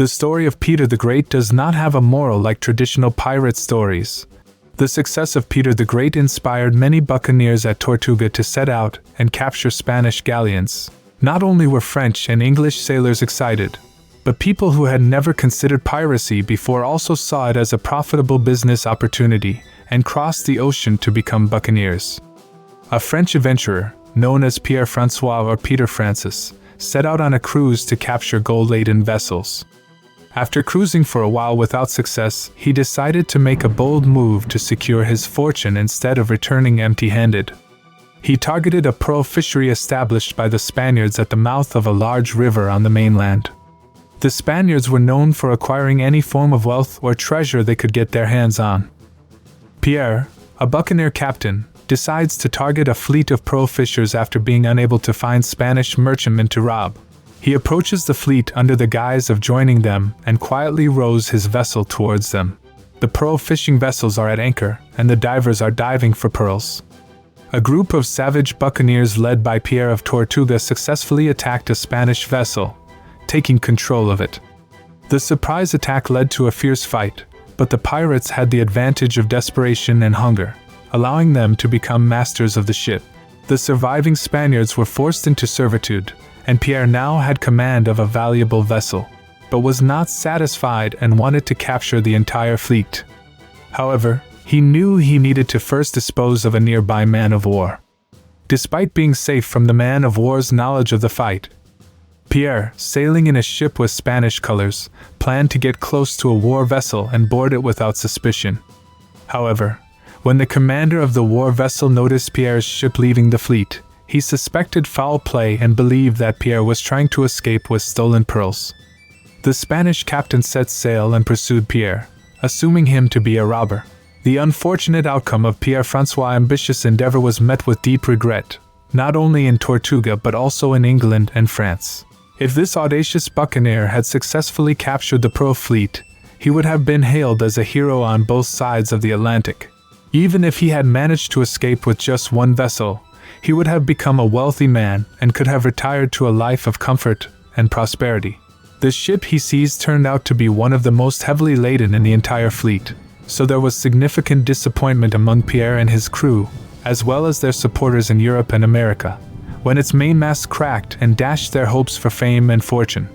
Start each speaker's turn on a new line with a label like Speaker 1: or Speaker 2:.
Speaker 1: The story of Peter the Great does not have a moral like traditional pirate stories. The success of Peter the Great inspired many buccaneers at Tortuga to set out and capture Spanish galleons. Not only were French and English sailors excited, but people who had never considered piracy before also saw it as a profitable business opportunity and crossed the ocean to become buccaneers. A French adventurer, known as Pierre-François or Peter Francis, set out on a cruise to capture gold-laden vessels. After cruising for a while without success, he decided to make a bold move to secure his fortune instead of returning empty-handed. He targeted a pearl fishery established by the Spaniards at the mouth of a large river on the mainland. The Spaniards were known for acquiring any form of wealth or treasure they could get their hands on. Pierre, a buccaneer captain, decides to target a fleet of pearl fishers after being unable to find Spanish merchantmen to rob. He approaches the fleet under the guise of joining them and quietly rows his vessel towards them. The pearl fishing vessels are at anchor, and the divers are diving for pearls. A group of savage buccaneers led by Pierre of Tortuga successfully attacked a Spanish vessel, taking control of it. The surprise attack led to a fierce fight, but the pirates had the advantage of desperation and hunger, allowing them to become masters of the ship. The surviving Spaniards were forced into servitude, and Pierre now had command of a valuable vessel, but was not satisfied and wanted to capture the entire fleet. However, he knew he needed to first dispose of a nearby man-of-war. Despite being safe from the man-of-war's knowledge of the fight, Pierre, sailing in a ship with Spanish colors, planned to get close to a war vessel and board it without suspicion. However, when the commander of the war vessel noticed Pierre's ship leaving the fleet, he suspected foul play and believed that Pierre was trying to escape with stolen pearls. The Spanish captain set sail and pursued Pierre, assuming him to be a robber. The unfortunate outcome of Pierre-François' ambitious endeavor was met with deep regret, not only in Tortuga but also in England and France. If this audacious buccaneer had successfully captured the pearl fleet, he would have been hailed as a hero on both sides of the Atlantic. Even if he had managed to escape with just one vessel, he would have become a wealthy man and could have retired to a life of comfort and prosperity. The ship he seized turned out to be one of the most heavily laden in the entire fleet, so there was significant disappointment among Pierre and his crew, as well as their supporters in Europe and America, when its mainmast cracked and dashed their hopes for fame and fortune.